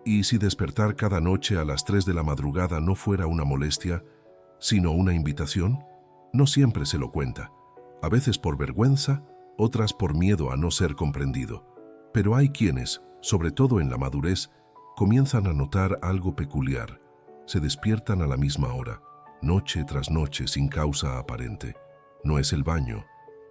¿Y si despertar cada noche a las 3 de la madrugada no fuera una molestia, sino una invitación? No siempre se lo cuenta, a veces por vergüenza, otras por miedo a no ser comprendido. Pero hay quienes, sobre todo en la madurez, comienzan a notar algo peculiar. Se despiertan a la misma hora, noche tras noche sin causa aparente. No es el baño,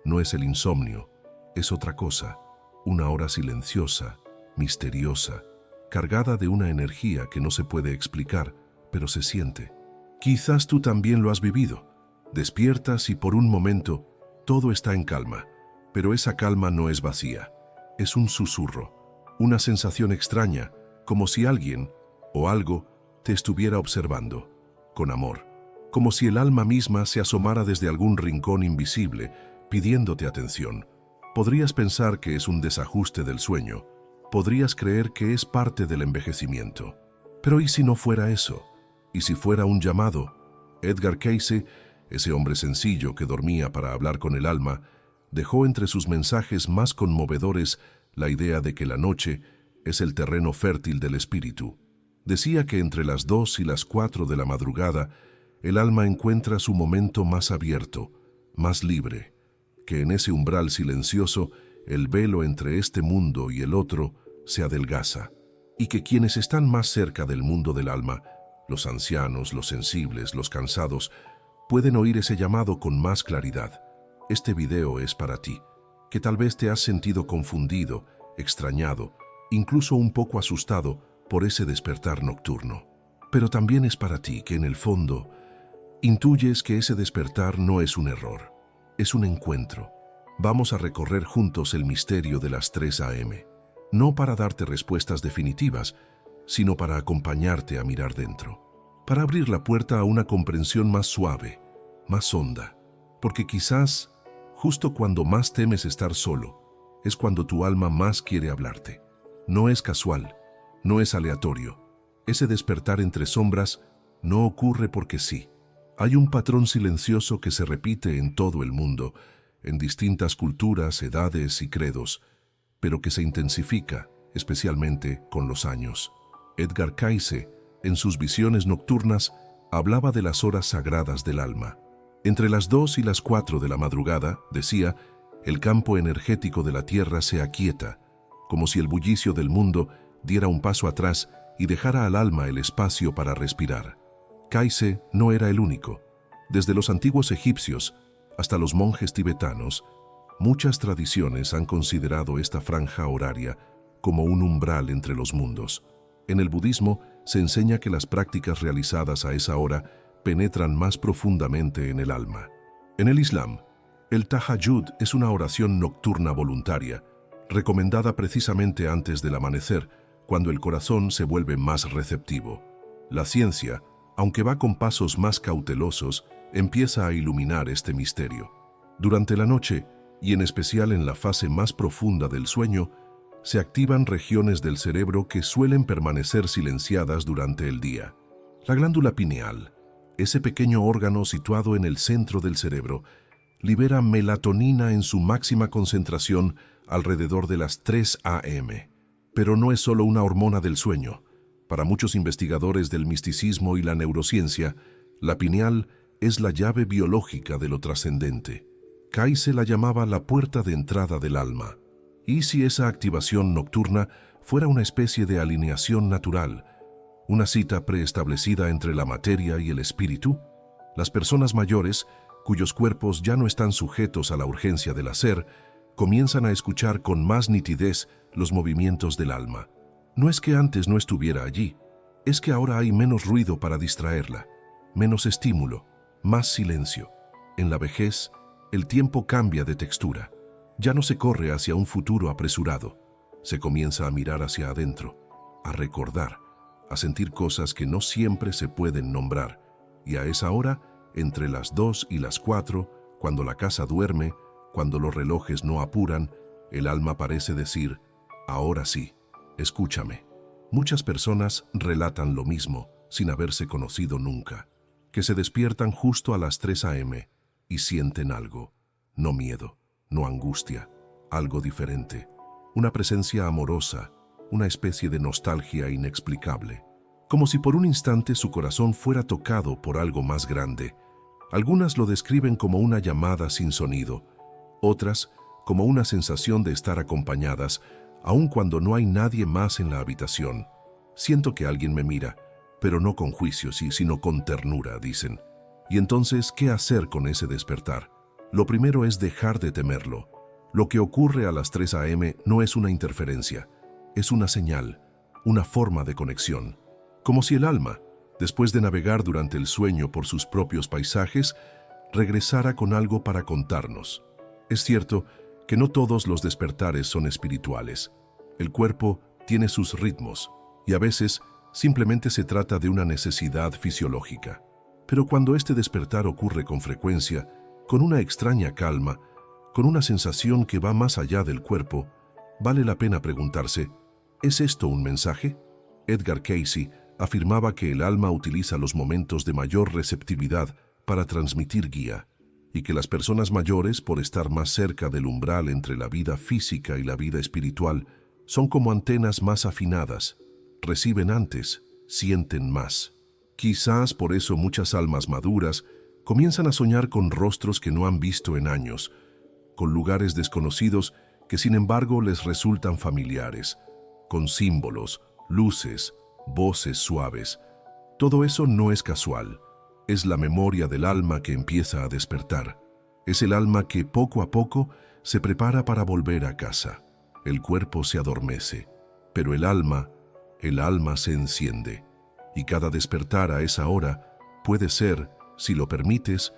no es el insomnio, es otra cosa, una hora silenciosa, misteriosa, cargada de una energía que no se puede explicar, pero se siente. Quizás tú también lo has vivido. Despiertas y por un momento todo está en calma, pero esa calma no es vacía, es un susurro, una sensación extraña, como si alguien o algo te estuviera observando, con amor, como si el alma misma se asomara desde algún rincón invisible, pidiéndote atención. Podrías pensar que es un desajuste del sueño, podrías creer que es parte del envejecimiento. Pero ¿y si no fuera eso? ¿Y si fuera un llamado? Edgar Cayce, ese hombre sencillo que dormía para hablar con el alma, dejó entre sus mensajes más conmovedores la idea de que la noche es el terreno fértil del espíritu. Decía que entre las 2 y las 4 de la madrugada, el alma encuentra su momento más abierto, más libre, que en ese umbral silencioso el velo entre este mundo y el otro se adelgaza, y que quienes están más cerca del mundo del alma, los ancianos, los sensibles, los cansados, pueden oír ese llamado con más claridad. Este video es para ti, que tal vez te has sentido confundido, extrañado, incluso un poco asustado por ese despertar nocturno. Pero también es para ti que en el fondo intuyes que ese despertar no es un error, es un encuentro. Vamos a recorrer juntos el misterio de las 3 a.m., no para darte respuestas definitivas, sino para acompañarte a mirar dentro, para abrir la puerta a una comprensión más suave, más honda, porque quizás, justo cuando más temes estar solo, es cuando tu alma más quiere hablarte. No es casual, no es aleatorio. Ese despertar entre sombras no ocurre porque sí. Hay un patrón silencioso que se repite en todo el mundo, en distintas culturas, edades y credos, pero que se intensifica, especialmente con los años. Edgar Cayce, en sus visiones nocturnas, hablaba de las horas sagradas del alma. Entre las 2 y las 4 de la madrugada, decía, el campo energético de la Tierra se aquieta, como si el bullicio del mundo diera un paso atrás y dejara al alma el espacio para respirar. Cayce no era el único. Desde los antiguos egipcios hasta los monjes tibetanos, muchas tradiciones han considerado esta franja horaria como un umbral entre los mundos. En el budismo se enseña que las prácticas realizadas a esa hora penetran más profundamente en el alma. En el Islam, el tahajjud es una oración nocturna voluntaria, recomendada precisamente antes del amanecer, cuando el corazón se vuelve más receptivo. La ciencia, aunque va con pasos más cautelosos, empieza a iluminar este misterio. Durante la noche, y en especial en la fase más profunda del sueño, se activan regiones del cerebro que suelen permanecer silenciadas durante el día. La glándula pineal, ese pequeño órgano situado en el centro del cerebro, libera melatonina en su máxima concentración alrededor de las 3 a.m. Pero no es solo una hormona del sueño. Para muchos investigadores del misticismo y la neurociencia, la pineal es la llave biológica de lo trascendente. Cayce la llamaba la puerta de entrada del alma. ¿Y si esa activación nocturna fuera una especie de alineación natural, una cita preestablecida entre la materia y el espíritu? Las personas mayores, cuyos cuerpos ya no están sujetos a la urgencia del hacer, comienzan a escuchar con más nitidez los movimientos del alma. No es que antes no estuviera allí, es que ahora hay menos ruido para distraerla, menos estímulo, más silencio. En la vejez, el tiempo cambia de textura. Ya no se corre hacia un futuro apresurado. Se comienza a mirar hacia adentro, a recordar, a sentir cosas que no siempre se pueden nombrar. Y a esa hora, entre las 2 y las 4, cuando la casa duerme, cuando los relojes no apuran, el alma parece decir, ahora sí, escúchame. Muchas personas relatan lo mismo, sin haberse conocido nunca, que se despiertan justo a las 3 a.m. y sienten algo, no miedo, no angustia, algo diferente, una presencia amorosa, una especie de nostalgia inexplicable, como si por un instante su corazón fuera tocado por algo más grande. Algunas lo describen como una llamada sin sonido, otras como una sensación de estar acompañadas, aun cuando no hay nadie más en la habitación. Siento que alguien me mira, pero no con juicios, sino con ternura, dicen. Y entonces, ¿qué hacer con ese despertar? Lo primero es dejar de temerlo. Lo que ocurre a las 3 a.m. no es una interferencia, es una señal, una forma de conexión. Como si el alma, después de navegar durante el sueño por sus propios paisajes, regresara con algo para contarnos. Es cierto que no todos los despertares son espirituales. El cuerpo tiene sus ritmos y a veces simplemente se trata de una necesidad fisiológica. Pero cuando este despertar ocurre con frecuencia, con una extraña calma, con una sensación que va más allá del cuerpo, vale la pena preguntarse, ¿es esto un mensaje? Edgar Cayce afirmaba que el alma utiliza los momentos de mayor receptividad para transmitir guía, y que las personas mayores, por estar más cerca del umbral entre la vida física y la vida espiritual, son como antenas más afinadas, reciben antes, sienten más. Quizás por eso muchas almas maduras comienzan a soñar con rostros que no han visto en años, con lugares desconocidos que sin embargo les resultan familiares, con símbolos, luces, voces suaves. Todo eso no es casual. Es la memoria del alma que empieza a despertar. Es el alma que poco a poco se prepara para volver a casa. El cuerpo se adormece, pero el alma se enciende. Y cada despertar a esa hora puede ser, si lo permites,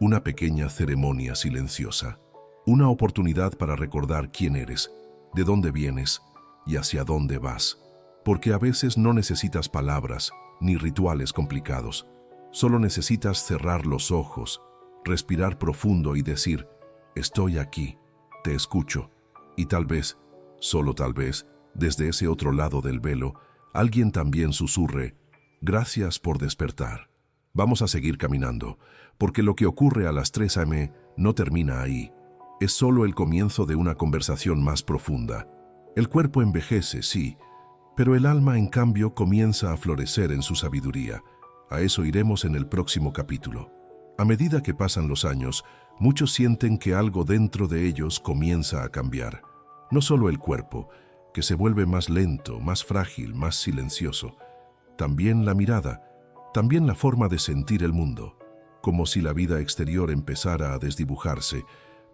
una pequeña ceremonia silenciosa. Una oportunidad para recordar quién eres, de dónde vienes y hacia dónde vas. Porque a veces no necesitas palabras ni rituales complicados. Solo necesitas cerrar los ojos, respirar profundo y decir, estoy aquí, te escucho. Y tal vez, solo tal vez, desde ese otro lado del velo, alguien también susurre, gracias por despertar. Vamos a seguir caminando, porque lo que ocurre a las 3 a.m. no termina ahí. Es solo el comienzo de una conversación más profunda. El cuerpo envejece, sí, pero el alma, en cambio, comienza a florecer en su sabiduría. A eso iremos en el próximo capítulo. A medida que pasan los años, muchos sienten que algo dentro de ellos comienza a cambiar. No solo el cuerpo, que se vuelve más lento, más frágil, más silencioso. También la mirada, también la forma de sentir el mundo, como si la vida exterior empezara a desdibujarse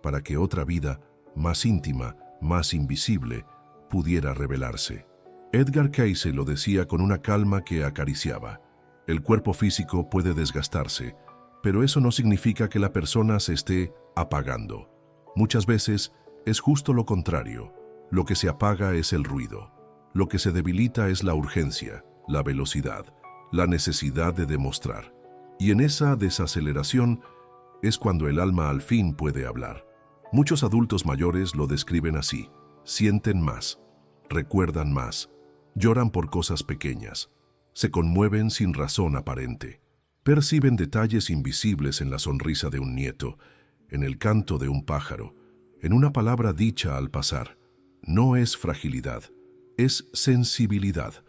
para que otra vida, más íntima, más invisible, pudiera revelarse. Edgar Cayce lo decía con una calma que acariciaba. El cuerpo físico puede desgastarse, pero eso no significa que la persona se esté apagando. Muchas veces es justo lo contrario. Lo que se apaga es el ruido. Lo que se debilita es la urgencia, la velocidad, la necesidad de demostrar. Y en esa desaceleración es cuando el alma al fin puede hablar. Muchos adultos mayores lo describen así. Sienten más, recuerdan más, lloran por cosas pequeñas, se conmueven sin razón aparente, perciben detalles invisibles en la sonrisa de un nieto, en el canto de un pájaro, en una palabra dicha al pasar. No es fragilidad, es sensibilidad.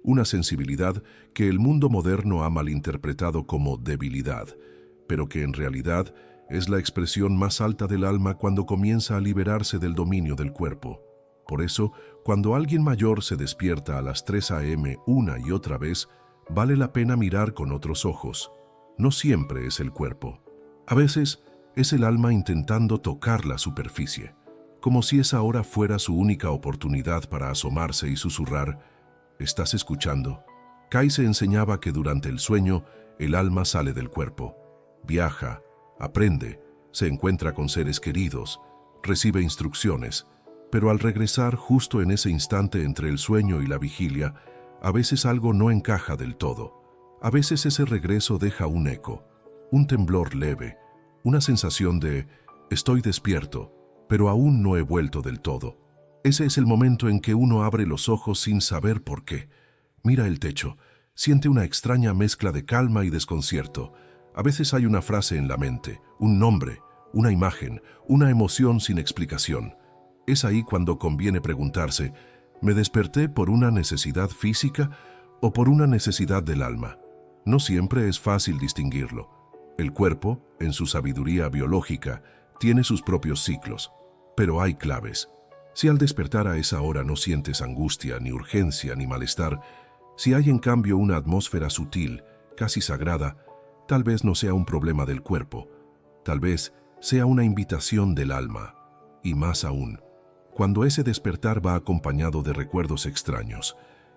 Una sensibilidad que el mundo moderno ha malinterpretado como debilidad, pero que en realidad es la expresión más alta del alma cuando comienza a liberarse del dominio del cuerpo. Por eso, cuando alguien mayor se despierta a las 3 a.m. una y otra vez, vale la pena mirar con otros ojos. No siempre es el cuerpo. A veces es el alma intentando tocar la superficie, como si esa hora fuera su única oportunidad para asomarse y susurrar, ¿estás escuchando? Cayce enseñaba que durante el sueño el alma sale del cuerpo, viaja, aprende, se encuentra con seres queridos, recibe instrucciones, pero al regresar justo en ese instante entre el sueño y la vigilia, a veces algo no encaja del todo. A veces ese regreso deja un eco, un temblor leve, una sensación de estoy despierto, pero aún no he vuelto del todo. Ese es el momento en que uno abre los ojos sin saber por qué. Mira el techo, siente una extraña mezcla de calma y desconcierto. A veces hay una frase en la mente, un nombre, una imagen, una emoción sin explicación. Es ahí cuando conviene preguntarse, ¿Me desperté por una necesidad física o por una necesidad del alma? No siempre es fácil distinguirlo. El cuerpo, en su sabiduría biológica, tiene sus propios ciclos, pero hay claves. Si al despertar a esa hora no sientes angustia, ni urgencia, ni malestar, si hay en cambio una atmósfera sutil, casi sagrada, tal vez no sea un problema del cuerpo, tal vez sea una invitación del alma. Y más aún, cuando ese despertar va acompañado de recuerdos extraños,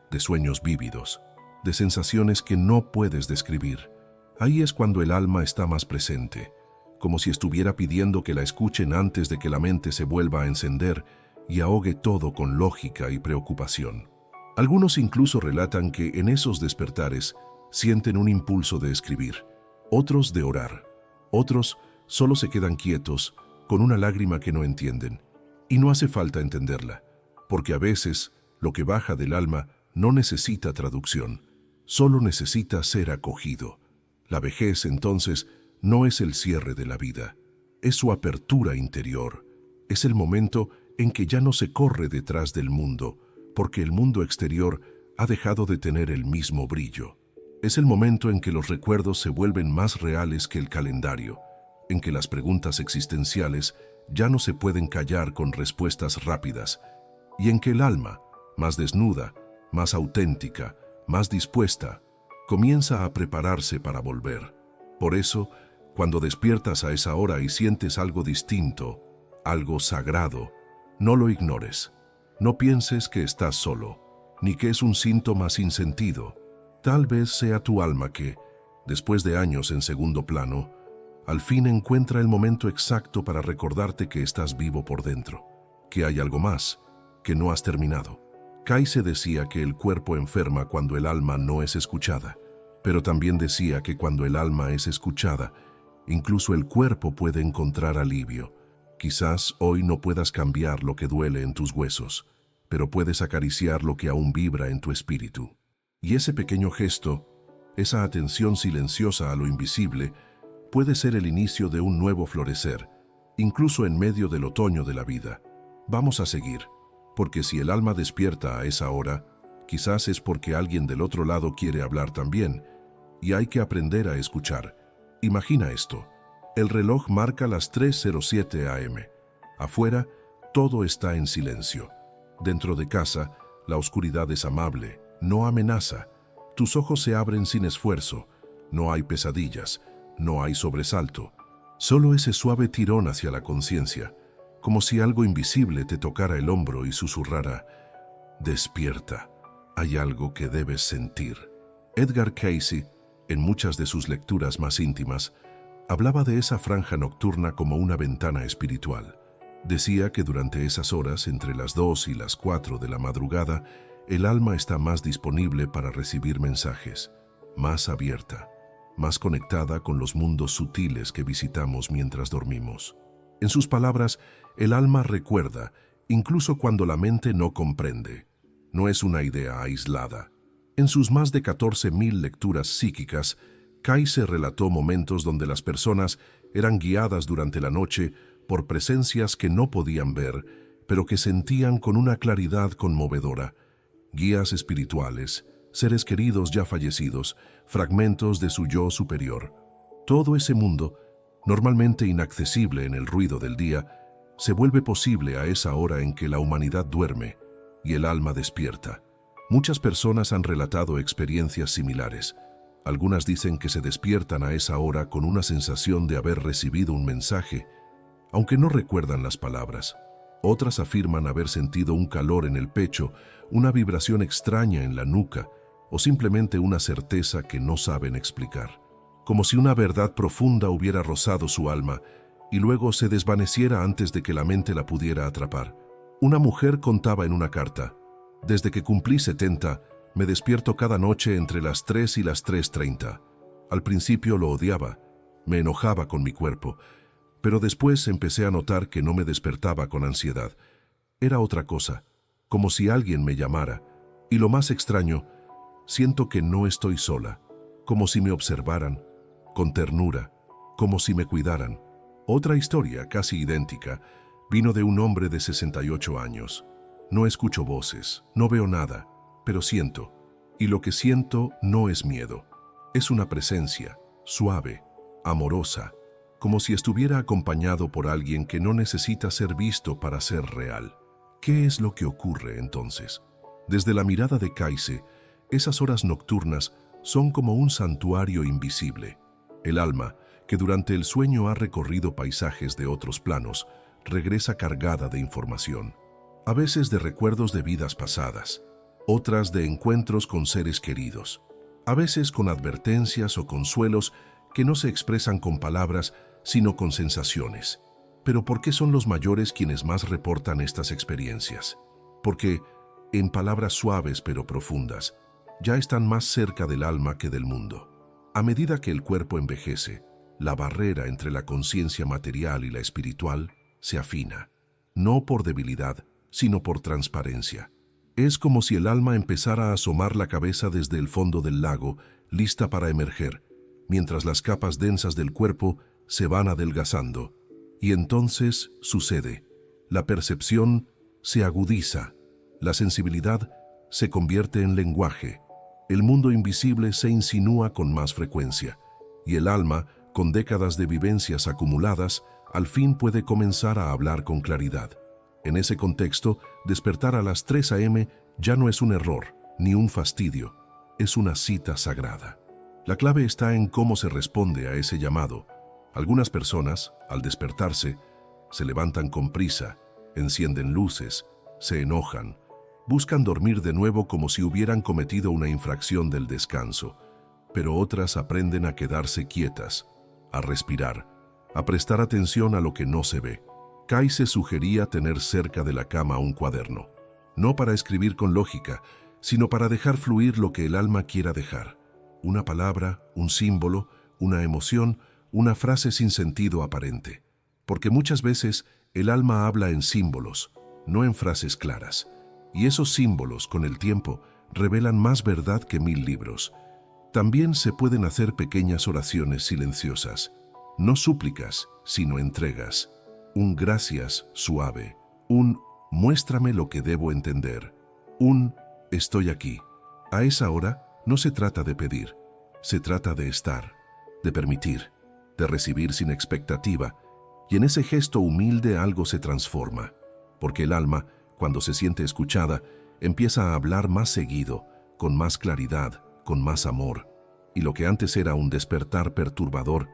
de sueños vívidos, de sensaciones que no puedes describir, ahí es cuando el alma está más presente, como si estuviera pidiendo que la escuchen antes de que la mente se vuelva a encender y ahogue todo con lógica y preocupación. Algunos incluso relatan que en esos despertares sienten un impulso de escribir, otros de orar, otros solo se quedan quietos con una lágrima que no entienden. Y no hace falta entenderla, porque a veces lo que baja del alma no necesita traducción, solo necesita ser acogido. La vejez, entonces, no es el cierre de la vida, es su apertura interior, es el momento en que ya no se corre detrás del mundo, porque el mundo exterior ha dejado de tener el mismo brillo. Es el momento en que los recuerdos se vuelven más reales que el calendario, en que las preguntas existenciales ya no se pueden callar con respuestas rápidas, y en que el alma, más desnuda, más auténtica, más dispuesta, comienza a prepararse para volver. Por eso, cuando despiertas a esa hora y sientes algo distinto, algo sagrado, no lo ignores. No pienses que estás solo, ni que es un síntoma sin sentido. Tal vez sea tu alma que, después de años en segundo plano, al fin encuentra el momento exacto para recordarte que estás vivo por dentro, que hay algo más, que no has terminado. Kayse decía que el cuerpo enferma cuando el alma no es escuchada, pero también decía que cuando el alma es escuchada, incluso el cuerpo puede encontrar alivio. Quizás hoy no puedas cambiar lo que duele en tus huesos, pero puedes acariciar lo que aún vibra en tu espíritu. Y ese pequeño gesto, esa atención silenciosa a lo invisible, puede ser el inicio de un nuevo florecer, incluso en medio del otoño de la vida. Vamos a seguir, porque si el alma despierta a esa hora, quizás es porque alguien del otro lado quiere hablar también, y hay que aprender a escuchar. Imagina esto. El reloj marca las 3:07 am. Afuera, todo está en silencio. Dentro de casa, la oscuridad es amable, no amenaza. Tus ojos se abren sin esfuerzo. No hay pesadillas, no hay sobresalto. Solo ese suave tirón hacia la conciencia, como si algo invisible te tocara el hombro y susurrara: despierta, hay algo que debes sentir. Edgar Cayce, en muchas de sus lecturas más íntimas, hablaba de esa franja nocturna como una ventana espiritual. Decía que durante esas horas, entre las 2 y las 4 de la madrugada, el alma está más disponible para recibir mensajes, más abierta, más conectada con los mundos sutiles que visitamos mientras dormimos. En sus palabras, el alma recuerda, incluso cuando la mente no comprende. No es una idea aislada. En sus más de 14.000 lecturas psíquicas, Kayse relató momentos donde las personas eran guiadas durante la noche por presencias que no podían ver, pero que sentían con una claridad conmovedora. Guías espirituales, seres queridos ya fallecidos, fragmentos de su yo superior. Todo ese mundo, normalmente inaccesible en el ruido del día, se vuelve posible a esa hora en que la humanidad duerme y el alma despierta. Muchas personas han relatado experiencias similares. Algunas dicen que se despiertan a esa hora con una sensación de haber recibido un mensaje, aunque no recuerdan las palabras. Otras afirman haber sentido un calor en el pecho, una vibración extraña en la nuca, o simplemente una certeza que no saben explicar. Como si una verdad profunda hubiera rozado su alma y luego se desvaneciera antes de que la mente la pudiera atrapar. Una mujer contaba en una carta: desde que cumplí 70, me despierto cada noche entre las 3 y las 3:30. Al principio lo odiaba, me enojaba con mi cuerpo, pero después empecé a notar que no me despertaba con ansiedad. Era otra cosa, como si alguien me llamara. Y lo más extraño, siento que no estoy sola, como si me observaran, con ternura, como si me cuidaran. Otra historia, casi idéntica, vino de un hombre de 68 años. No escucho voces, no veo nada, pero siento. Y lo que siento no es miedo. Es una presencia, suave, amorosa, como si estuviera acompañado por alguien que no necesita ser visto para ser real. ¿Qué es lo que ocurre entonces? Desde la mirada de Kaise, esas horas nocturnas son como un santuario invisible. El alma, que durante el sueño ha recorrido paisajes de otros planos, regresa cargada de información. A veces de recuerdos de vidas pasadas, otras de encuentros con seres queridos, a veces con advertencias o consuelos que no se expresan con palabras, sino con sensaciones. Pero ¿por qué son los mayores quienes más reportan estas experiencias? Porque, en palabras suaves pero profundas, ya están más cerca del alma que del mundo. A medida que el cuerpo envejece, la barrera entre la conciencia material y la espiritual se afina, no por debilidad, sino por transparencia. Es como si el alma empezara a asomar la cabeza desde el fondo del lago, lista para emerger, mientras las capas densas del cuerpo se van adelgazando. Y entonces sucede. La percepción se agudiza, la sensibilidad se convierte en lenguaje, el mundo invisible se insinúa con más frecuencia, y el alma, con décadas de vivencias acumuladas, al fin puede comenzar a hablar con claridad. En ese contexto, despertar a las 3 a.m. ya no es un error, ni un fastidio, es una cita sagrada. La clave está en cómo se responde a ese llamado. Algunas personas, al despertarse, se levantan con prisa, encienden luces, se enojan, buscan dormir de nuevo como si hubieran cometido una infracción del descanso, pero otras aprenden a quedarse quietas, a respirar, a prestar atención a lo que no se ve. Kaise sugería tener cerca de la cama un cuaderno, no para escribir con lógica, sino para dejar fluir lo que el alma quiera dejar. Una palabra, un símbolo, una emoción, una frase sin sentido aparente. Porque muchas veces el alma habla en símbolos, no en frases claras. Y esos símbolos, con el tiempo, revelan más verdad que 1000 libros. También se pueden hacer pequeñas oraciones silenciosas, no súplicas, sino entregas. Un gracias suave, un muéstrame lo que debo entender, un estoy aquí. A esa hora no se trata de pedir, se trata de estar, de permitir, de recibir sin expectativa, y en ese gesto humilde algo se transforma, porque el alma, cuando se siente escuchada, empieza a hablar más seguido, con más claridad, con más amor, y lo que antes era un despertar perturbador,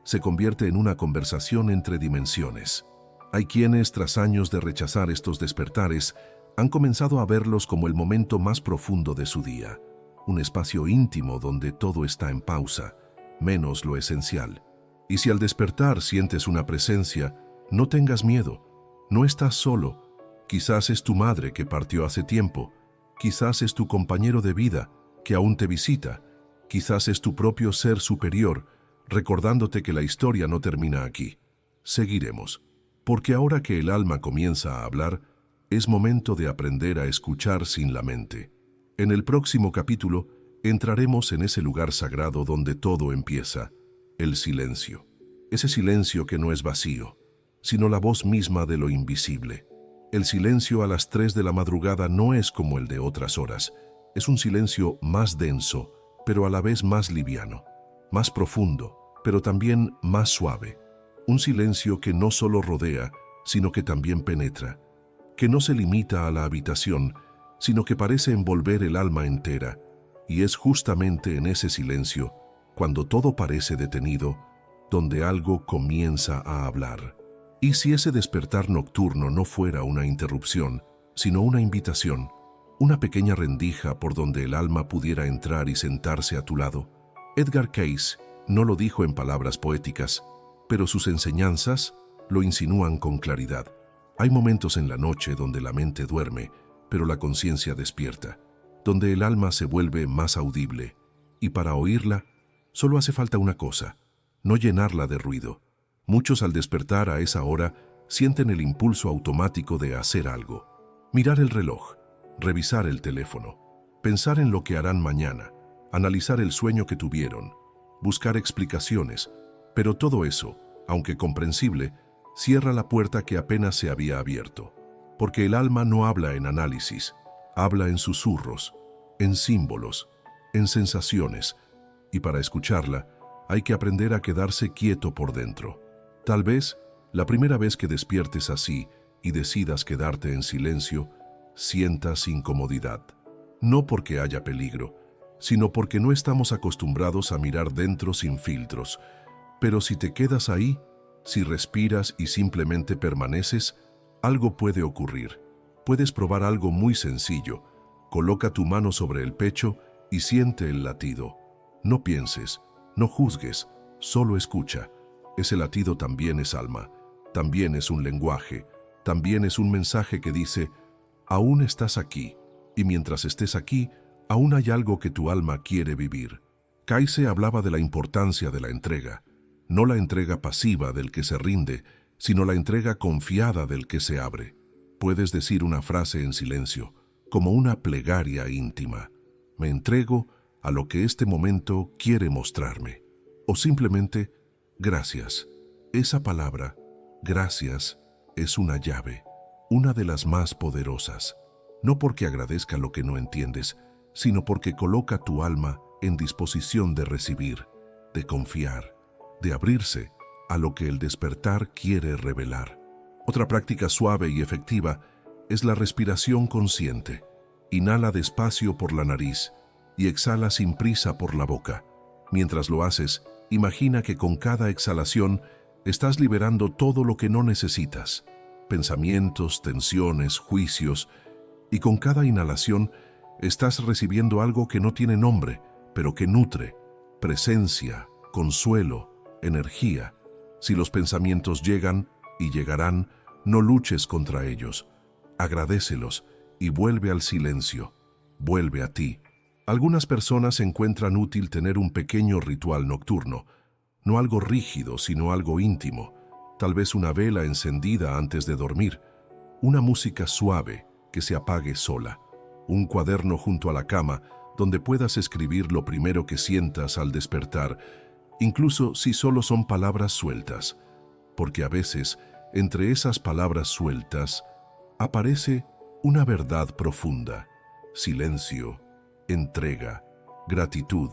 se convierte en una conversación entre dimensiones. Hay quienes, tras años de rechazar estos despertares, han comenzado a verlos como el momento más profundo de su día, un espacio íntimo donde todo está en pausa, menos lo esencial. Y si al despertar sientes una presencia, no tengas miedo, no estás solo. Quizás es tu madre que partió hace tiempo, quizás es tu compañero de vida que aún te visita, quizás es tu propio ser superior, recordándote que la historia no termina aquí. Seguiremos, porque ahora que el alma comienza a hablar, es momento de aprender a escuchar sin la mente. En el próximo capítulo, entraremos en ese lugar sagrado donde todo empieza, el silencio. Ese silencio que no es vacío, sino la voz misma de lo invisible. El silencio a las 3 de la madrugada no es como el de otras horas. Es un silencio más denso, pero a la vez más liviano, más profundo, pero también más suave. Un silencio que no solo rodea, sino que también penetra, que no se limita a la habitación, sino que parece envolver el alma entera, y es justamente en ese silencio, cuando todo parece detenido, donde algo comienza a hablar. ¿Y si ese despertar nocturno no fuera una interrupción, sino una invitación, una pequeña rendija por donde el alma pudiera entrar y sentarse a tu lado? Edgar Cayce no lo dijo en palabras poéticas, pero sus enseñanzas lo insinúan con claridad. Hay momentos en la noche donde la mente duerme, pero la conciencia despierta, donde el alma se vuelve más audible, y para oírla solo hace falta una cosa, no llenarla de ruido. Muchos al despertar a esa hora sienten el impulso automático de hacer algo. Mirar el reloj, revisar el teléfono, pensar en lo que harán mañana, analizar el sueño que tuvieron, buscar explicaciones, pero todo eso, aunque comprensible, cierra la puerta que apenas se había abierto. porque el alma no habla en análisis, habla en susurros, en símbolos, en sensaciones, y para escucharla hay que aprender a quedarse quieto por dentro. Tal vez, la primera vez que despiertes así y decidas quedarte en silencio, sientas incomodidad. No porque haya peligro, sino porque no estamos acostumbrados a mirar dentro sin filtros. Pero si te quedas ahí, si respiras y simplemente permaneces, algo puede ocurrir. Puedes probar algo muy sencillo. Coloca tu mano sobre el pecho y siente el latido. No pienses, no juzgues, solo escucha. Ese latido también es alma, también es un lenguaje, también es un mensaje que dice, aún estás aquí, y mientras estés aquí, aún hay algo que tu alma quiere vivir. Kaiser hablaba de la importancia de la entrega, no la entrega pasiva del que se rinde, sino la entrega confiada del que se abre. Puedes decir una frase en silencio, como una plegaria íntima. Me entrego a lo que este momento quiere mostrarme. O simplemente, gracias. Esa palabra, gracias, es una llave, una de las más poderosas. No porque agradezca lo que no entiendes, sino porque coloca tu alma en disposición de recibir, de confiar, de abrirse a lo que el despertar quiere revelar. Otra práctica suave y efectiva es la respiración consciente. Inhala despacio por la nariz y exhala sin prisa por la boca. Mientras lo haces, imagina que con cada exhalación estás liberando todo lo que no necesitas, pensamientos, tensiones, juicios, y con cada inhalación estás recibiendo algo que no tiene nombre, pero que nutre, presencia, consuelo, energía. Si los pensamientos llegan y llegarán, no luches contra ellos. Agradécelos y vuelve al silencio. Vuelve a ti. Algunas personas encuentran útil tener un pequeño ritual nocturno, no algo rígido, sino algo íntimo. Tal vez una vela encendida antes de dormir, una música suave que se apague sola, un cuaderno junto a la cama donde puedas escribir lo primero que sientas al despertar, incluso si solo son palabras sueltas, porque a veces, entre esas palabras sueltas, aparece una verdad profunda: silencio, entrega, gratitud.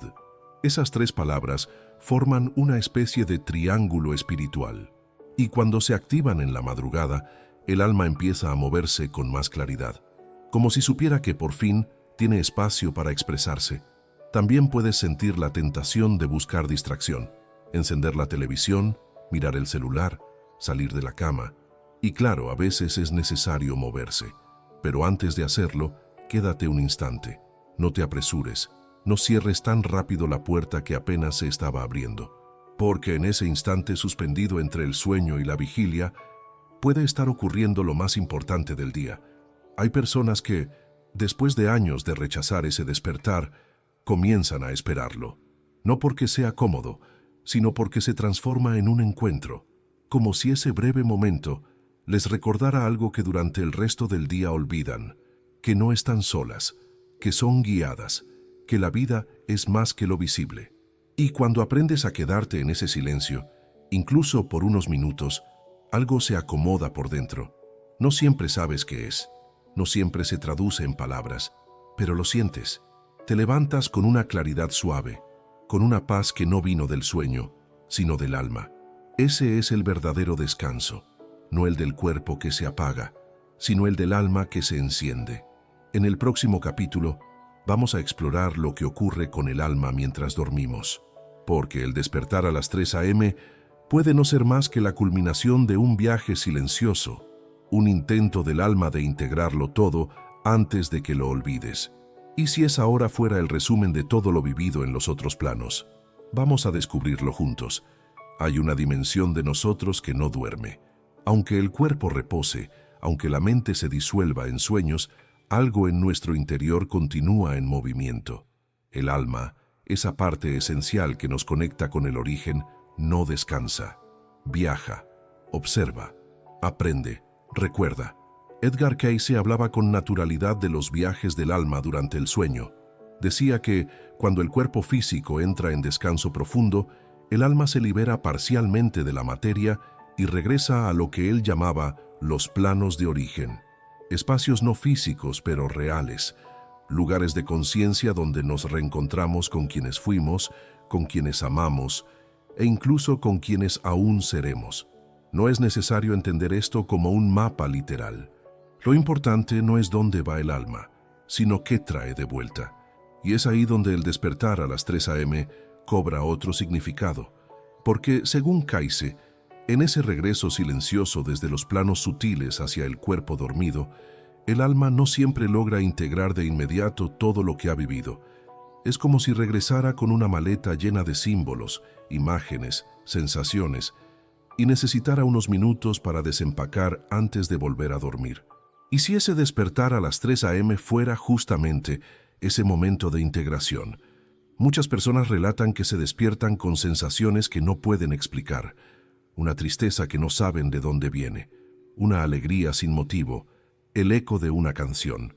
Esas tres palabras forman una especie de triángulo espiritual, y cuando se activan en la madrugada, el alma empieza a moverse con más claridad, como si supiera que por fin tiene espacio para expresarse. También puedes sentir la tentación de buscar distracción, encender la televisión, mirar el celular, salir de la cama. Y claro, a veces es necesario moverse, pero antes de hacerlo, quédate un instante. No te apresures, no cierres tan rápido la puerta que apenas se estaba abriendo, porque en ese instante suspendido entre el sueño y la vigilia, puede estar ocurriendo lo más importante del día. Hay personas que, después de años de rechazar ese despertar, comienzan a esperarlo, no porque sea cómodo, sino porque se transforma en un encuentro, como si ese breve momento les recordara algo que durante el resto del día olvidan, que no están solas, que son guiadas, que la vida es más que lo visible. Y cuando aprendes a quedarte en ese silencio, incluso por unos minutos, algo se acomoda por dentro. No siempre sabes qué es, no siempre se traduce en palabras, pero lo sientes. Te levantas con una claridad suave, con una paz que no vino del sueño, sino del alma. Ese es el verdadero descanso, no el del cuerpo que se apaga, sino el del alma que se enciende. En el próximo capítulo, vamos a explorar lo que ocurre con el alma mientras dormimos, porque el despertar a las 3 a.m. puede no ser más que la culminación de un viaje silencioso, un intento del alma de integrarlo todo antes de que lo olvides. ¿Y si esa hora fuera el resumen de todo lo vivido en los otros planos? Vamos a descubrirlo juntos. Hay una dimensión de nosotros que no duerme. Aunque el cuerpo repose, aunque la mente se disuelva en sueños, algo en nuestro interior continúa en movimiento. El alma, esa parte esencial que nos conecta con el origen, no descansa. Viaja, observa, aprende, recuerda. Edgar Cayce hablaba con naturalidad de los viajes del alma durante el sueño. Decía que, cuando el cuerpo físico entra en descanso profundo, el alma se libera parcialmente de la materia y regresa a lo que él llamaba los planos de origen. espacios no físicos pero reales, lugares de conciencia donde nos reencontramos con quienes fuimos, con quienes amamos e incluso con quienes aún seremos. No es necesario entender esto como un mapa literal. Lo importante no es dónde va el alma, sino qué trae de vuelta. Y es ahí donde el despertar a las 3 a.m. cobra otro significado. Porque, según Kayse, en ese regreso silencioso desde los planos sutiles hacia el cuerpo dormido, el alma no siempre logra integrar de inmediato todo lo que ha vivido. Es como si regresara con una maleta llena de símbolos, imágenes, sensaciones, y necesitara unos minutos para desempacar antes de volver a dormir. ¿Y si ese despertar a las 3 a.m. fuera justamente ese momento de integración? Muchas personas relatan que se despiertan con sensaciones que no pueden explicar, una tristeza que no saben de dónde viene, una alegría sin motivo, el eco de una canción,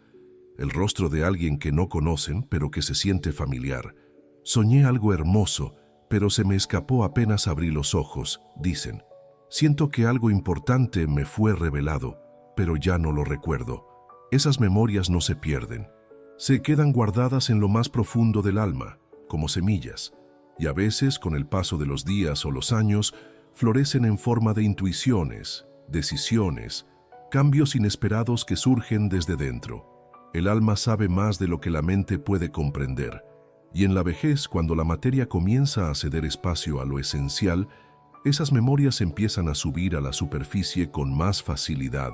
el rostro de alguien que no conocen pero que se siente familiar. Soñé algo hermoso, pero se me escapó apenas abrí los ojos, dicen. Siento que algo importante me fue revelado, pero ya no lo recuerdo. Esas memorias no se pierden. Se quedan guardadas en lo más profundo del alma, como semillas, y a veces, con el paso de los días o los años, florecen en forma de intuiciones, decisiones, cambios inesperados que surgen desde dentro. El alma sabe más de lo que la mente puede comprender, y en la vejez, cuando la materia comienza a ceder espacio a lo esencial, esas memorias empiezan a subir a la superficie con más facilidad,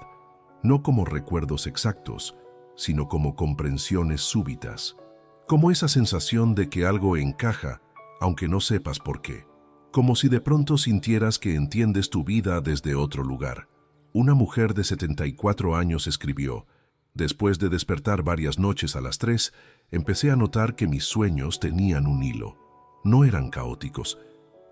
no como recuerdos exactos, sino como comprensiones súbitas, como esa sensación de que algo encaja, aunque no sepas por qué, como si de pronto sintieras que entiendes tu vida desde otro lugar. Una mujer de 74 años escribió: «Después de despertar varias noches a las 3, empecé a notar que mis sueños tenían un hilo. No eran caóticos,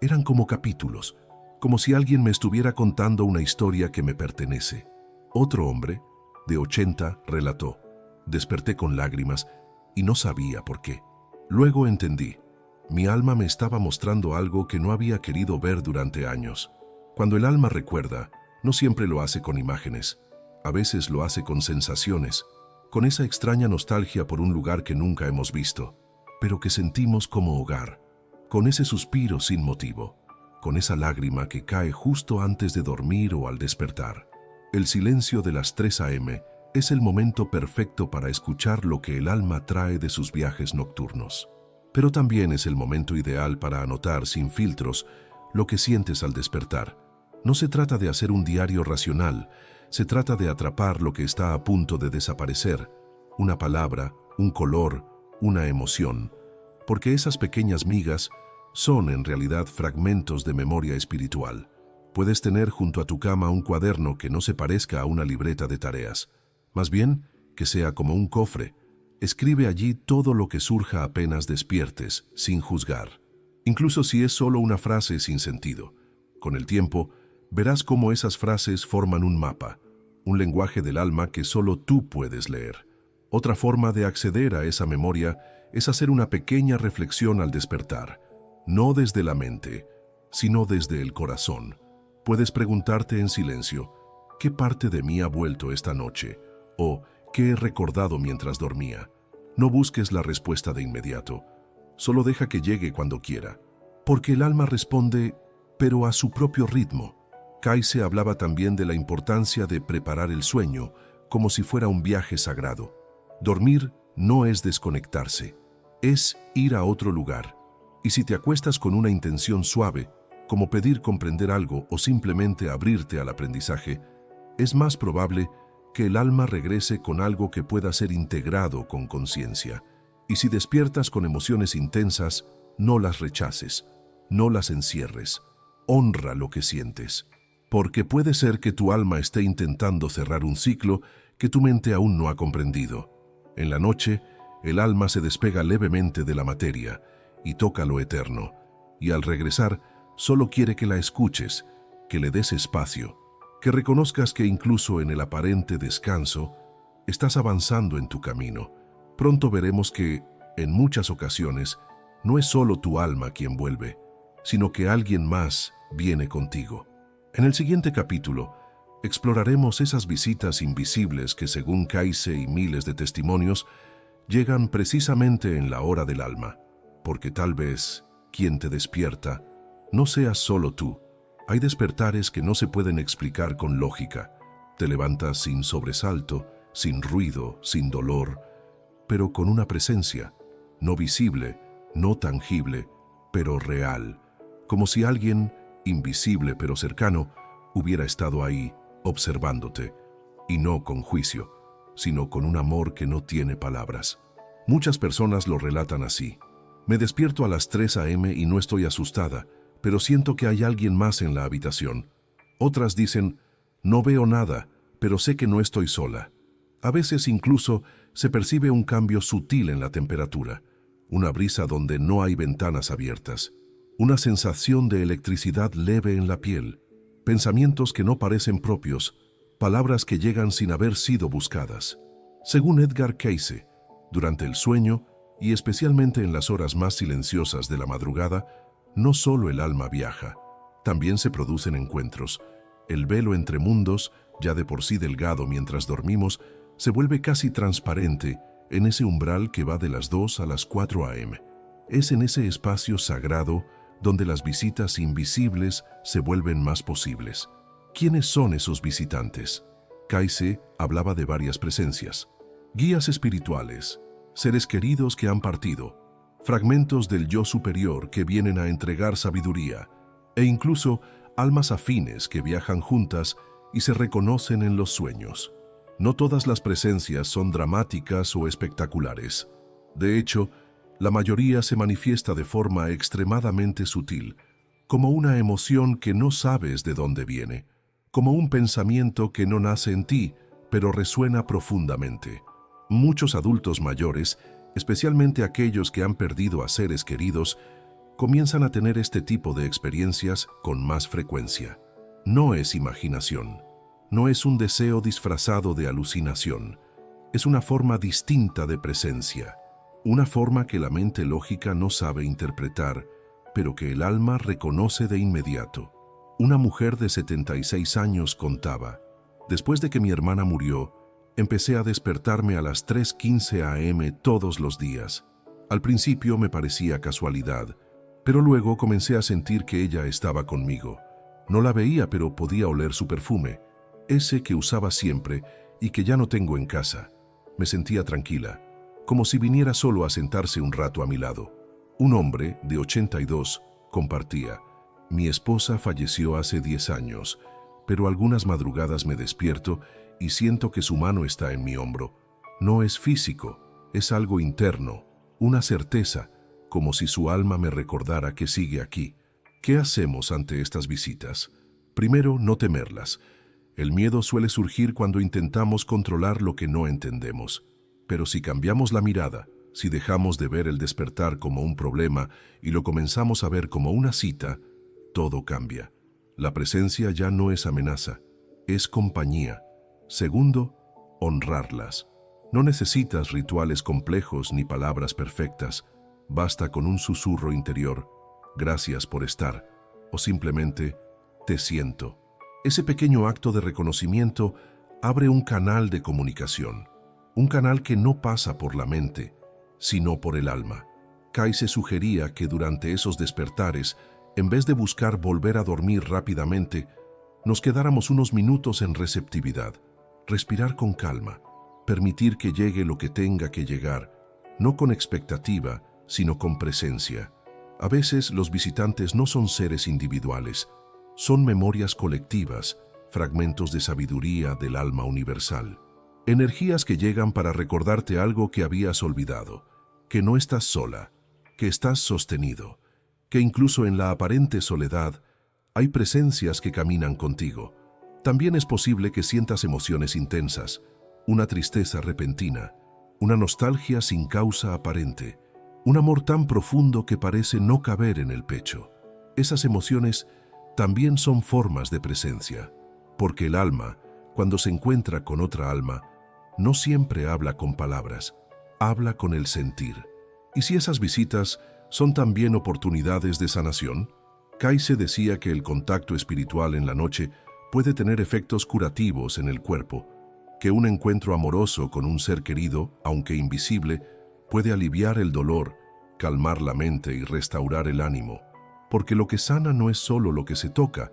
eran como capítulos, como si alguien me estuviera contando una historia que me pertenece». Otro hombre, de 80, relató: «Desperté con lágrimas y no sabía por qué. Luego entendí. Mi alma me estaba mostrando algo que no había querido ver durante años». Cuando el alma recuerda, no siempre lo hace con imágenes. A veces lo hace con sensaciones, con esa extraña nostalgia por un lugar que nunca hemos visto, pero que sentimos como hogar, con ese suspiro sin motivo, con esa lágrima que cae justo antes de dormir o al despertar. El silencio de las 3 a.m. es el momento perfecto para escuchar lo que el alma trae de sus viajes nocturnos. Pero también es el momento ideal para anotar sin filtros lo que sientes al despertar. No se trata de hacer un diario racional, se trata de atrapar lo que está a punto de desaparecer, una palabra, un color, una emoción, porque esas pequeñas migas son en realidad fragmentos de memoria espiritual. Puedes tener junto a tu cama un cuaderno que no se parezca a una libreta de tareas, más bien que sea como un cofre. Escribe allí todo lo que surja apenas despiertes, sin juzgar, incluso si es solo una frase sin sentido. Con el tiempo, verás cómo esas frases forman un mapa, un lenguaje del alma que solo tú puedes leer. Otra forma de acceder a esa memoria es hacer una pequeña reflexión al despertar, no desde la mente, sino desde el corazón. Puedes preguntarte en silencio: ¿qué parte de mí ha vuelto esta noche? O ¿qué he recordado mientras dormía? No busques la respuesta de inmediato, solo deja que llegue cuando quiera, porque el alma responde, pero a su propio ritmo. Kayse hablaba también de la importancia de preparar el sueño como si fuera un viaje sagrado. Dormir no es desconectarse, es ir a otro lugar. Y si te acuestas con una intención suave, como pedir comprender algo o simplemente abrirte al aprendizaje, es más probable que el alma regrese con algo que pueda ser integrado con conciencia. Y si despiertas con emociones intensas, no las rechaces, no las encierres, honra lo que sientes. Porque puede ser que tu alma esté intentando cerrar un ciclo que tu mente aún no ha comprendido. En la noche, el alma se despega levemente de la materia y toca lo eterno, y al regresar, solo quiere que la escuches, que le des espacio, que reconozcas que incluso en el aparente descanso, estás avanzando en tu camino. Pronto veremos que, en muchas ocasiones, no es solo tu alma quien vuelve, sino que alguien más viene contigo. En el siguiente capítulo, Exploraremos esas visitas invisibles que, según Kaise y miles de testimonios, llegan precisamente en la hora del alma, porque tal vez quien te despierta no seas solo tú. Hay despertares que no se pueden explicar con lógica. Te levantas sin sobresalto, sin ruido, sin dolor, pero con una presencia, no visible, no tangible, pero real, como si alguien, invisible pero cercano, hubiera estado ahí, observándote, y no con juicio, sino con un amor que no tiene palabras. Muchas personas lo relatan así. Me despierto a las 3 a.m. y no estoy asustada, pero siento que hay alguien más en la habitación. Otras dicen, no veo nada, pero sé que no estoy sola. A veces incluso se percibe un cambio sutil en la temperatura, una brisa donde no hay ventanas abiertas, una sensación de electricidad leve en la piel, pensamientos que no parecen propios, palabras que llegan sin haber sido buscadas. Según Edgar Cayce, durante el sueño, y especialmente en las horas más silenciosas de la madrugada, no solo el alma viaja, también se producen encuentros. El velo entre mundos, ya de por sí delgado mientras dormimos, se vuelve casi transparente en ese umbral que va de las 2 a las 4 a.m. Es en ese espacio sagrado donde las visitas invisibles se vuelven más posibles. ¿Quiénes son esos visitantes? Cayce hablaba de varias presencias: guías espirituales, seres queridos que han partido, fragmentos del yo superior que vienen a entregar sabiduría, e incluso almas afines que viajan juntas y se reconocen en los sueños. No todas las presencias son dramáticas o espectaculares. De hecho, la mayoría se manifiesta de forma extremadamente sutil, como una emoción que no sabes de dónde viene, como un pensamiento que no nace en ti, pero resuena profundamente. Muchos adultos mayores, especialmente aquellos que han perdido a seres queridos, comienzan a tener este tipo de experiencias con más frecuencia. No es imaginación, no es un deseo disfrazado de alucinación, es una forma distinta de presencia, una forma que la mente lógica no sabe interpretar, pero que el alma reconoce de inmediato. Una mujer de 76 años contaba: después de que mi hermana murió, empecé a despertarme a las 3:15 a.m. todos los días. Al principio me parecía casualidad, pero luego comencé a sentir que ella estaba conmigo. No la veía, pero podía oler su perfume, ese que usaba siempre y que ya no tengo en casa. Me sentía tranquila, como si viniera solo a sentarse un rato a mi lado. Un hombre de 82 compartía: mi esposa falleció hace 10 años, pero algunas madrugadas me despierto y siento que su mano está en mi hombro. No es físico, es algo interno, una certeza, como si su alma me recordara que sigue aquí. ¿Qué hacemos ante estas visitas? Primero, no temerlas. El miedo suele surgir cuando intentamos controlar lo que no entendemos. Pero si cambiamos la mirada, si dejamos de ver el despertar como un problema y lo comenzamos a ver como una cita, todo cambia. La presencia ya no es amenaza, es compañía. Segundo, honrarlas. No necesitas rituales complejos ni palabras perfectas. Basta con un susurro interior: gracias por estar, o simplemente te siento. Ese pequeño acto de reconocimiento abre un canal de comunicación, un canal que no pasa por la mente, sino por el alma. Cayce sugería que durante esos despertares, en vez de buscar volver a dormir rápidamente, nos quedáramos unos minutos en receptividad, respirar con calma, permitir que llegue lo que tenga que llegar, no con expectativa, sino con presencia. A veces los visitantes no son seres individuales, son memorias colectivas, fragmentos de sabiduría del alma universal. Energías que llegan para recordarte algo que habías olvidado, que no estás sola, que estás sostenido, que incluso en la aparente soledad hay presencias que caminan contigo. También es posible que sientas emociones intensas, una tristeza repentina, una nostalgia sin causa aparente, un amor tan profundo que parece no caber en el pecho. Esas emociones también son formas de presencia, porque el alma, cuando se encuentra con otra alma, no siempre habla con palabras, habla con el sentir. ¿Y si esas visitas son también oportunidades de sanación? Cayce decía que el contacto espiritual en la noche puede tener efectos curativos en el cuerpo, que un encuentro amoroso con un ser querido, aunque invisible, puede aliviar el dolor, calmar la mente y restaurar el ánimo, porque lo que sana no es solo lo que se toca,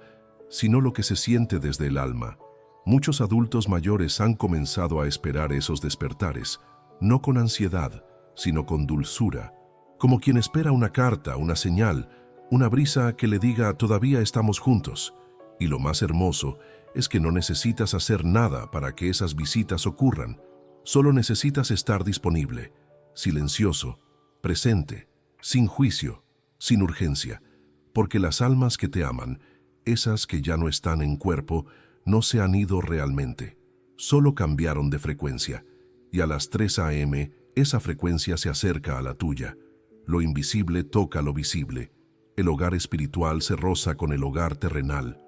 sino lo que se siente desde el alma. Muchos adultos mayores han comenzado a esperar esos despertares, no con ansiedad, sino con dulzura, como quien espera una carta, una señal, una brisa que le diga todavía estamos juntos. Y lo más hermoso es que no necesitas hacer nada para que esas visitas ocurran, solo necesitas estar disponible, silencioso, presente, sin juicio, sin urgencia, porque las almas que te aman, esas que ya no están en cuerpo, no se han ido realmente, solo cambiaron de frecuencia, y a las 3 a.m. esa frecuencia se acerca a la tuya. Lo invisible toca lo visible, el hogar espiritual se roza con el hogar terrenal,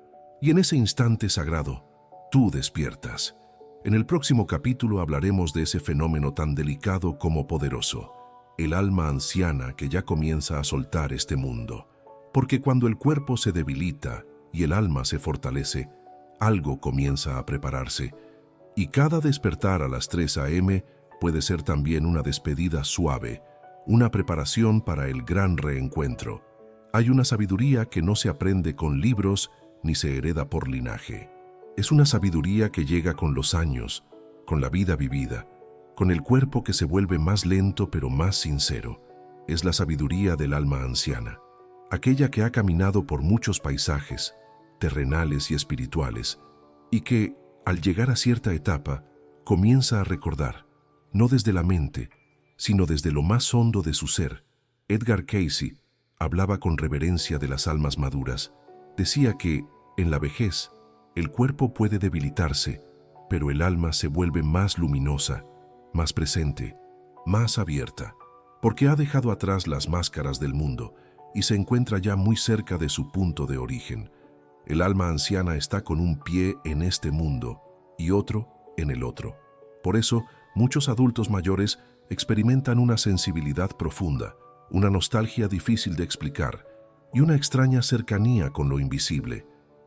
y en ese instante sagrado, tú despiertas. En el próximo capítulo hablaremos de ese fenómeno tan delicado como poderoso, el alma anciana que ya comienza a soltar este mundo. Porque cuando el cuerpo se debilita y el alma se fortalece, algo comienza a prepararse, y cada despertar a las 3 a.m. puede ser también una despedida suave, una preparación para el gran reencuentro. Hay una sabiduría que no se aprende con libros ni se hereda por linaje. Es una sabiduría que llega con los años, con la vida vivida, con el cuerpo que se vuelve más lento pero más sincero. Es la sabiduría del alma anciana, aquella que ha caminado por muchos paisajes, terrenales y espirituales, y que, al llegar a cierta etapa, comienza a recordar, no desde la mente, sino desde lo más hondo de su ser. Edgar Cayce hablaba con reverencia de las almas maduras. Decía que, en la vejez, el cuerpo puede debilitarse, pero el alma se vuelve más luminosa, más presente, más abierta, porque ha dejado atrás las máscaras del mundo y se encuentra ya muy cerca de su punto de origen. El alma anciana está con un pie en este mundo y otro en el otro. Por eso, muchos adultos mayores experimentan una sensibilidad profunda, una nostalgia difícil de explicar y una extraña cercanía con lo invisible.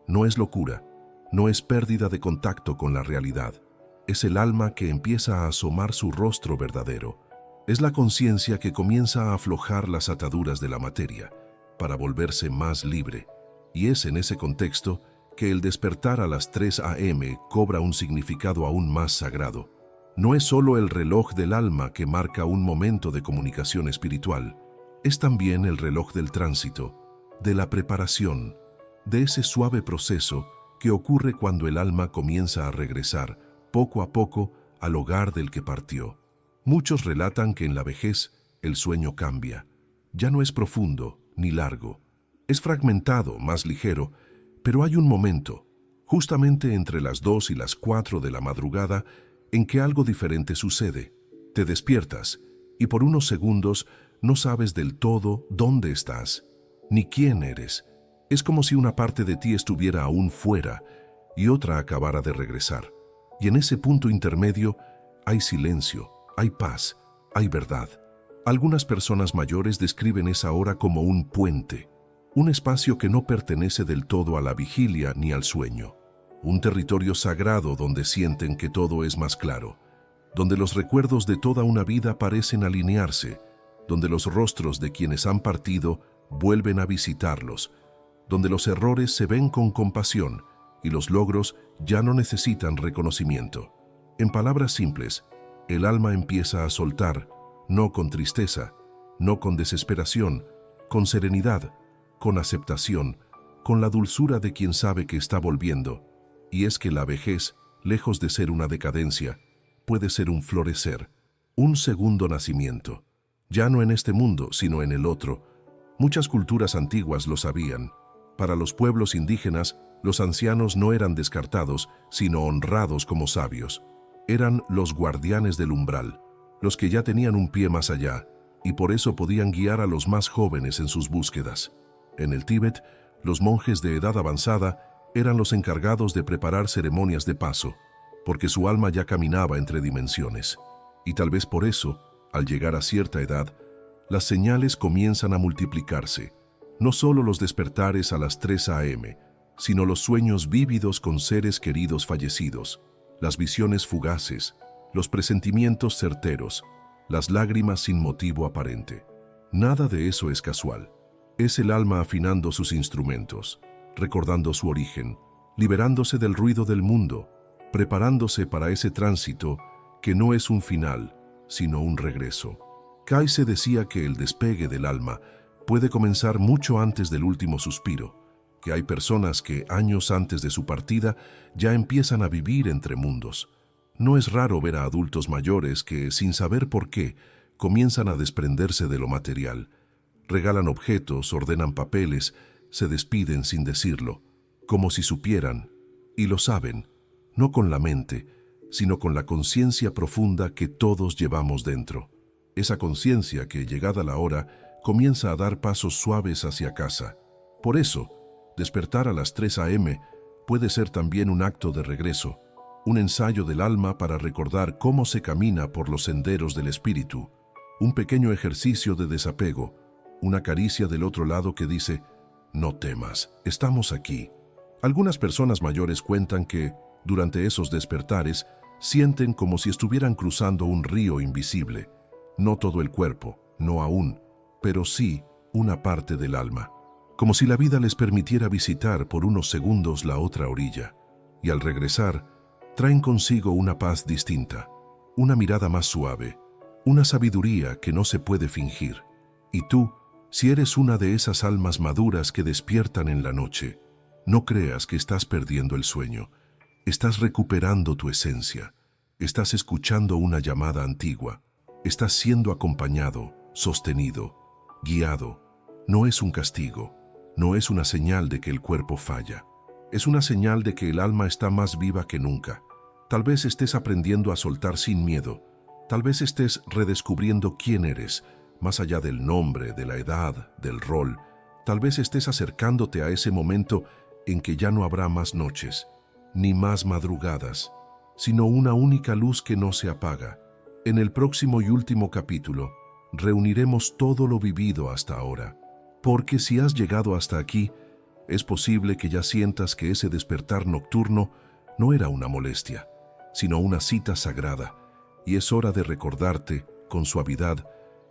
No es locura, no es pérdida de contacto con la realidad. Es el alma que empieza a asomar su rostro verdadero. Es la conciencia que comienza a aflojar las ataduras de la materia para volverse más libre. Y es en ese contexto que el despertar a las 3 a.m. cobra un significado aún más sagrado. No es solo el reloj del alma que marca un momento de comunicación espiritual, es también el reloj del tránsito, de la preparación, de ese suave proceso que ocurre cuando el alma comienza a regresar, poco a poco, al hogar del que partió. Muchos relatan que en la vejez el sueño cambia. Ya no es profundo ni largo. Es fragmentado, más ligero, pero hay un momento, justamente entre las 2 y las 4 de la madrugada, en que algo diferente sucede. Te despiertas y por unos segundos no sabes del todo dónde estás, ni quién eres. Es como si una parte de ti estuviera aún fuera y otra acabara de regresar. Y en ese punto intermedio hay silencio, hay paz, hay verdad. Algunas personas mayores describen esa hora como un puente, un espacio que no pertenece del todo a la vigilia ni al sueño, un territorio sagrado donde sienten que todo es más claro, donde los recuerdos de toda una vida parecen alinearse, donde los rostros de quienes han partido vuelven a visitarlos, donde los errores se ven con compasión y los logros ya no necesitan reconocimiento. En palabras simples, el alma empieza a soltar, no con tristeza, no con desesperación, con serenidad, con aceptación, con la dulzura de quien sabe que está volviendo. Y es que la vejez, lejos de ser una decadencia, puede ser un florecer, un segundo nacimiento. Ya no en este mundo, sino en el otro. Muchas culturas antiguas lo sabían. Para los pueblos indígenas, los ancianos no eran descartados, sino honrados como sabios. Eran los guardianes del umbral, los que ya tenían un pie más allá, y por eso podían guiar a los más jóvenes en sus búsquedas. En el Tíbet, los monjes de edad avanzada eran los encargados de preparar ceremonias de paso, porque su alma ya caminaba entre dimensiones. Y tal vez por eso, al llegar a cierta edad, las señales comienzan a multiplicarse. No solo los despertares a las 3 a.m., sino los sueños vívidos con seres queridos fallecidos, las visiones fugaces, los presentimientos certeros, las lágrimas sin motivo aparente. Nada de eso es casual. Es el alma afinando sus instrumentos, recordando su origen, liberándose del ruido del mundo, preparándose para ese tránsito que no es un final, sino un regreso. Kayse decía que el despegue del alma puede comenzar mucho antes del último suspiro, que hay personas que años antes de su partida ya empiezan a vivir entre mundos. No es raro ver a adultos mayores que, sin saber por qué, comienzan a desprenderse de lo material. Regalan objetos, ordenan papeles, se despiden sin decirlo, como si supieran, y lo saben, no con la mente, sino con la conciencia profunda que todos llevamos dentro. Esa conciencia que, llegada la hora, comienza a dar pasos suaves hacia casa. Por eso, despertar a las 3 a.m. puede ser también un acto de regreso, un ensayo del alma para recordar cómo se camina por los senderos del espíritu, un pequeño ejercicio de desapego, una caricia del otro lado que dice, no temas, estamos aquí. Algunas personas mayores cuentan que, durante esos despertares, sienten como si estuvieran cruzando un río invisible. No todo el cuerpo, no aún, pero sí una parte del alma. Como si la vida les permitiera visitar por unos segundos la otra orilla. Y al regresar, traen consigo una paz distinta, una mirada más suave, una sabiduría que no se puede fingir. Y tú, si eres una de esas almas maduras que despiertan en la noche, no creas que estás perdiendo el sueño. Estás recuperando tu esencia. Estás escuchando una llamada antigua. Estás siendo acompañado, sostenido, guiado. No es un castigo. No es una señal de que el cuerpo falla. Es una señal de que el alma está más viva que nunca. Tal vez estés aprendiendo a soltar sin miedo. Tal vez estés redescubriendo quién eres, más allá del nombre, de la edad, del rol. Tal vez estés acercándote a ese momento en que ya no habrá más noches, ni más madrugadas, sino una única luz que no se apaga. En el próximo y último capítulo, reuniremos todo lo vivido hasta ahora. Porque si has llegado hasta aquí, es posible que ya sientas que ese despertar nocturno no era una molestia, sino una cita sagrada, y es hora de recordarte, con suavidad,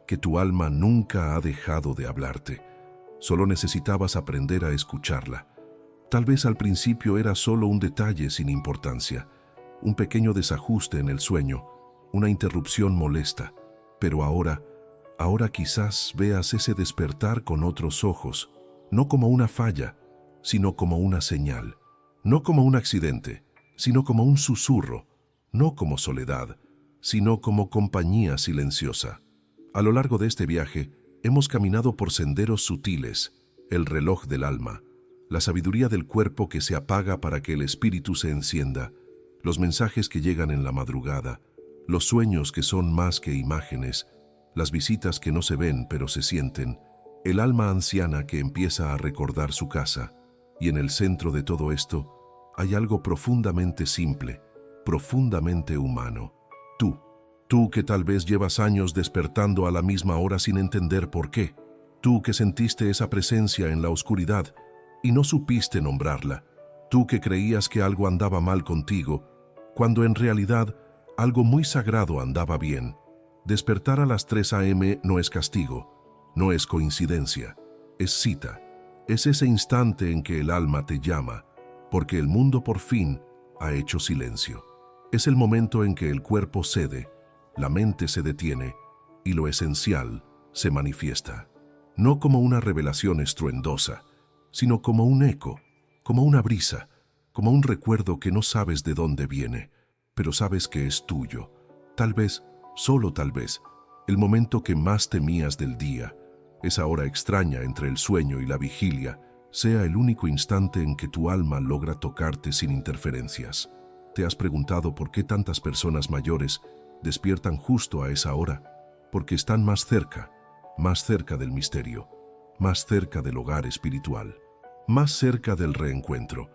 que tu alma nunca ha dejado de hablarte. Solo necesitabas aprender a escucharla. Tal vez al principio era solo un detalle sin importancia, un pequeño desajuste en el sueño, una interrupción molesta, pero ahora quizás veas ese despertar con otros ojos, no como una falla, sino como una señal, no como un accidente, sino como un susurro, no como soledad, sino como compañía silenciosa. A lo largo de este viaje, hemos caminado por senderos sutiles, el reloj del alma, la sabiduría del cuerpo que se apaga para que el espíritu se encienda, los mensajes que llegan en la madrugada, los sueños que son más que imágenes, las visitas que no se ven pero se sienten, el alma anciana que empieza a recordar su casa. Y en el centro de todo esto hay algo profundamente simple, profundamente humano. Tú que tal vez llevas años despertando a la misma hora sin entender por qué. Tú que sentiste esa presencia en la oscuridad y no supiste nombrarla. Tú que creías que algo andaba mal contigo, cuando en realidad algo muy sagrado andaba bien. Despertar a las 3 a.m. no es castigo, no es coincidencia, es cita. Es ese instante en que el alma te llama, porque el mundo por fin ha hecho silencio. Es el momento en que el cuerpo cede, la mente se detiene y lo esencial se manifiesta. No como una revelación estruendosa, sino como un eco, como una brisa, como un recuerdo que no sabes de dónde viene, pero sabes que es tuyo. Tal vez, solo tal vez, el momento que más temías del día, esa hora extraña entre el sueño y la vigilia, sea el único instante en que tu alma logra tocarte sin interferencias. ¿Te has preguntado por qué tantas personas mayores despiertan justo a esa hora? Porque están más cerca del misterio, más cerca del hogar espiritual, más cerca del reencuentro,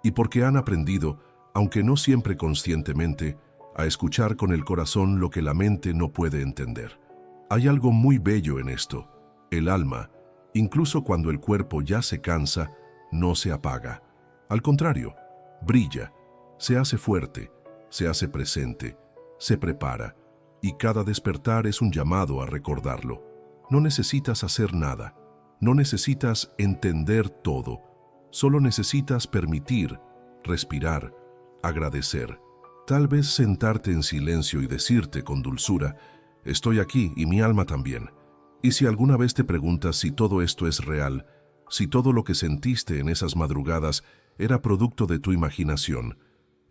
y porque han aprendido, aunque no siempre conscientemente, a escuchar con el corazón lo que la mente no puede entender. Hay algo muy bello en esto. El alma, incluso cuando el cuerpo ya se cansa, no se apaga. Al contrario, brilla, se hace fuerte, se hace presente, se prepara, y cada despertar es un llamado a recordarlo. No necesitas hacer nada, no necesitas entender todo, solo necesitas permitir, respirar, agradecer. Tal vez sentarte en silencio y decirte con dulzura, estoy aquí y mi alma también. Y si alguna vez te preguntas si todo esto es real, si todo lo que sentiste en esas madrugadas era producto de tu imaginación,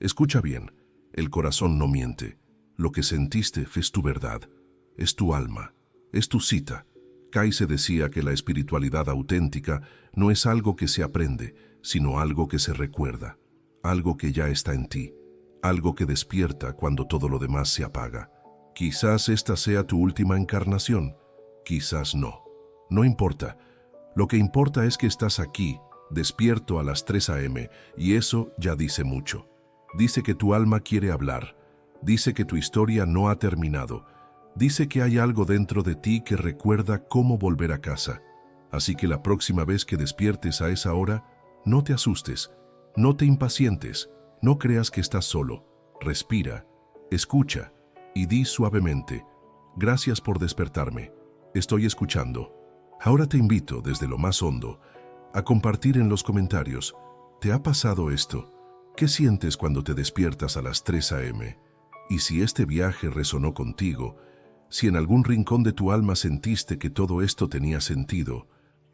escucha bien, el corazón no miente. Lo que sentiste es tu verdad, es tu alma, es tu cita. Kaize decía que la espiritualidad auténtica no es algo que se aprende, sino algo que se recuerda, algo que ya está en ti, algo que despierta cuando todo lo demás se apaga. Quizás esta sea tu última encarnación, quizás no. No importa. Lo que importa es que estás aquí, despierto a las 3 a.m., y eso ya dice mucho. Dice que tu alma quiere hablar, dice que tu historia no ha terminado, dice que hay algo dentro de ti que recuerda cómo volver a casa. Así que la próxima vez que despiertes a esa hora, no te asustes, no te impacientes, no creas que estás solo. Respira, escucha y di suavemente, gracias por despertarme, estoy escuchando. Ahora te invito desde lo más hondo a compartir en los comentarios, ¿te ha pasado esto? ¿Qué sientes cuando te despiertas a las 3 a.m.? Y si este viaje resonó contigo, si en algún rincón de tu alma sentiste que todo esto tenía sentido,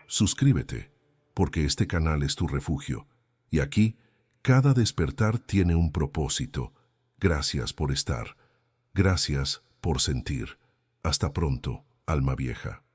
suscríbete, porque este canal es tu refugio. Y aquí, cada despertar tiene un propósito. Gracias por estar. Gracias por sentir. Hasta pronto, alma vieja.